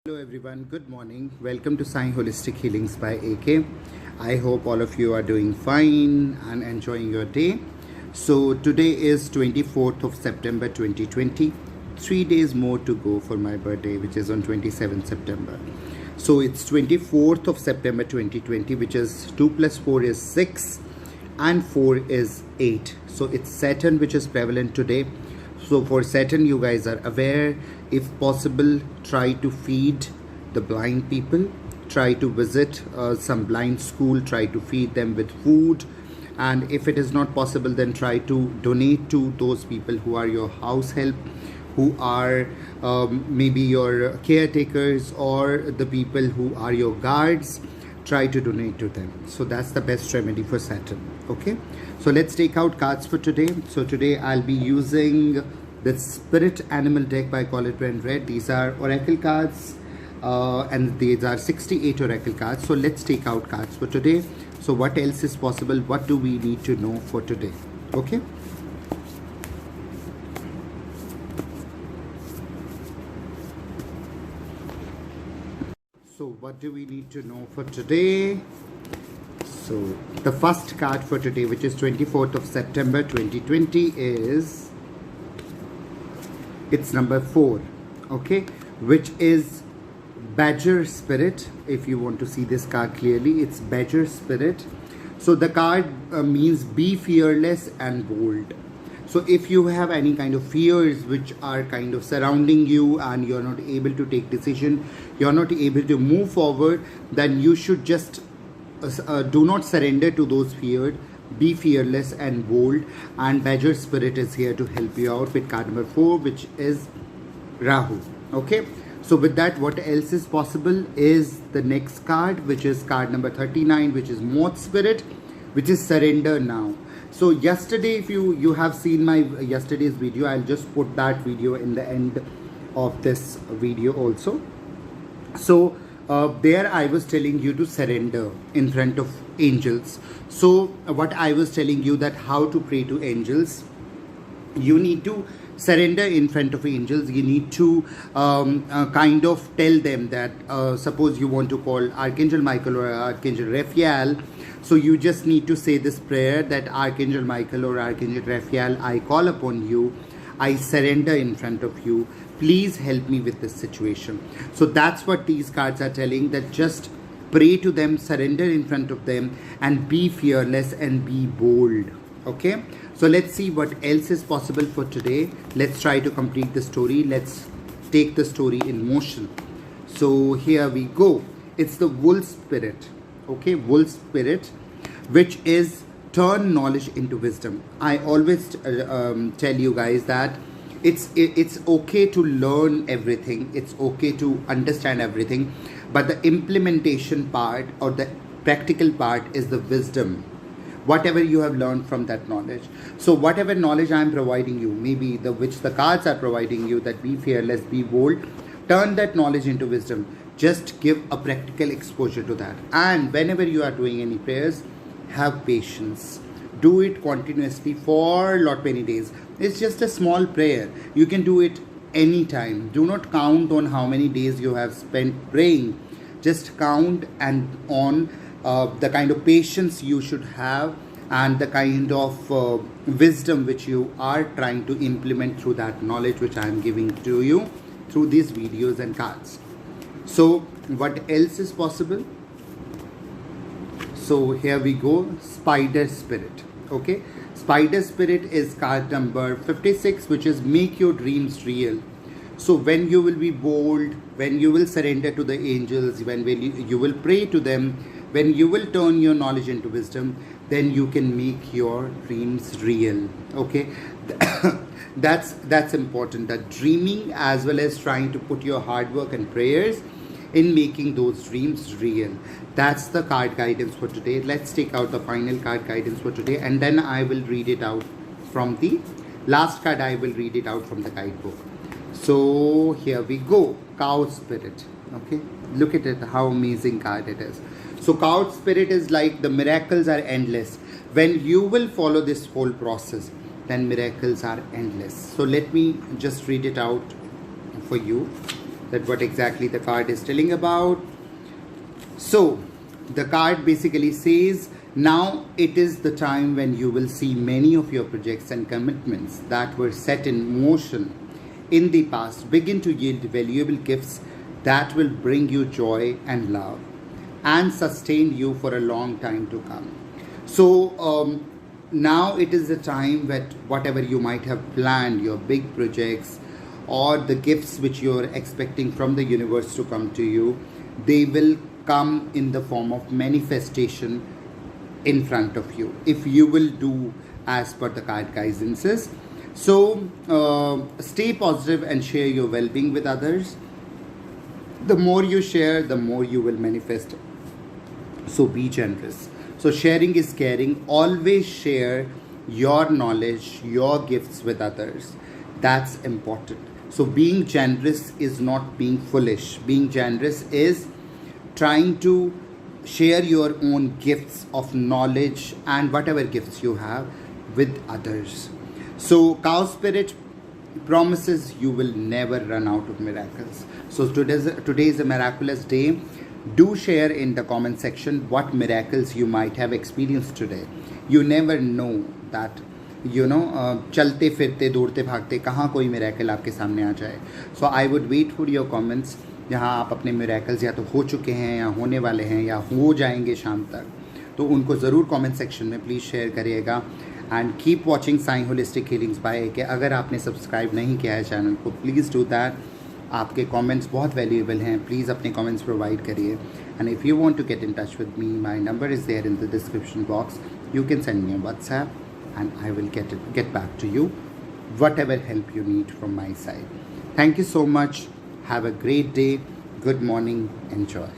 Hello everyone, good morning. Welcome to Sai Holistic Healings by AK. I hope all of you are doing fine and enjoying your day. So today is 24th of September 2020. 3 days more to go for my birthday, which is on 27th September. So it's 24th of September 2020, which is 2 plus 4 is 6 and 4 is 8. So it's Saturn which is prevalent today. So for Saturn, you guys are aware, if possible, try to feed the blind people, try to visit some blind school, try to feed them with food, and if it is not possible, then try to donate to those people who are your house help, who are maybe your caretakers or the people who are your guards. Try to donate to them. So that's the best remedy for Saturn. Okay, so let's take out cards for today. So today I'll be using the Spirit Animal deck by Colette Brand Red. These are oracle cards and these are 68 oracle cards. So let's take out cards for today. So what else is possible? What do we need to know for today? Okay, so what do we need to know for today? So the first card for today, which is 24th of September 2020, is it's number 4, okay, which is Badger Spirit. If you want to see this card clearly, it's Badger Spirit. So the card means be fearless and bold. So if you have any kind of fears which are kind of surrounding you and you're not able to take decision, you're not able to move forward, then you should just do not surrender to those fears. Be fearless and bold, and Badger Spirit is here to help you out with card number 4, which is Rahu. Okay, so with that, what else is possible is the next card, which is card number 39, which is Moth Spirit, which is surrender now. So yesterday, if you have seen my yesterday's video, I'll just put that video in the end of this video also. So there I was telling you to surrender in front of angels. So what I was telling you, that how to pray to angels, you need to surrender in front of angels. You need to kind of tell them that suppose you want to call Archangel Michael or Archangel Raphael. So you just need to say this prayer, that Archangel Michael or Archangel Raphael, I call upon you, I surrender in front of you, please help me with this situation. So that's what these cards are telling, that just pray to them, surrender in front of them, and be fearless and be bold. Okay, so let's see what else is possible for today. Let's try to complete the story. Let's take the story in motion. So here we go. It's the Wolf Spirit. Okay, Wolf Spirit, which is turn knowledge into wisdom. I always tell you guys that it's okay to learn everything, it's okay to understand everything, but the implementation part or the practical part is the wisdom, whatever you have learned from that knowledge. So whatever knowledge I am providing you, maybe which the cards are providing you, that be fearless, be bold, turn that knowledge into wisdom. Just give a practical exposure to that. And whenever you are doing any prayers, have patience. Do it continuously for many days. It's just a small prayer. You can do it anytime. Do not count on how many days you have spent praying. Just count and on the kind of patience you should have and the kind of wisdom which you are trying to implement through that knowledge which I am giving to you through these videos and cards. So what else is possible? So here we go, Spider Spirit. Okay, Spider Spirit is card number 56, which is make your dreams real. So when you will be bold, when you will surrender to the angels, when you will pray to them, when you will turn your knowledge into wisdom, then you can make your dreams real. Okay, that's important, that dreaming as well as trying to put your hard work and prayers in making those dreams real. That's the card guidance for today. Let's take out the final card guidance for today, and then I will read it out from the last card. I will read it out from the guidebook. So here we go, Cow Spirit. Okay, look at it, how amazing card it is. So Cow Spirit is like the miracles are endless. When you will follow this whole process, then miracles are endless. So let me just read it out for you. that what exactly the card is telling about. So the card basically says, now it is the time when you will see many of your projects and commitments that were set in motion in the past begin to yield valuable gifts that will bring you joy and love and sustain you for a long time to come. So now it is the time that whatever you might have planned, your big projects or the gifts which you are expecting from the universe to come to you, they will come in the form of manifestation in front of you if you will do as per the card guidances. So stay positive and share your well-being with others. The more you share, the more you will manifest. So be generous. So sharing is caring. Always share your knowledge, your gifts with others. That's important. So being generous is not being foolish. Being generous is trying to share your own gifts of knowledge and whatever gifts you have with others. So cow spirit promises you will never run out of miracles. So today is a miraculous day. Do share in the comment section what miracles you might have experienced today. You never know that, चलते फिरते दौड़ते भागते कहाँ कोई miracle आपके सामने आ जाए. So I would wait for your comments जहाँ आप अपने मिरेकल्स या तो हो चुके हैं या होने वाले हैं या हो जाएंगे शाम तक, तो उनको ज़रूर कमेंट सेक्शन में प्लीज़ शेयर करिएगा. And keep watching Sai holistic healings by AK. अगर आपने सब्सक्राइब नहीं किया है चैनल को, प्लीज़ डू दैट. आपके कमेंट्स बहुत वैल्यूएबल हैं. प्लीज़ अपने कमेंट्स प्रोवाइड करिए. And if you want to get in touch with me, my number is there in the description box. You can send me a WhatsApp and I will get back to you whatever help you need from my side. Thank you so much. Have a great day. Good morning. Enjoy.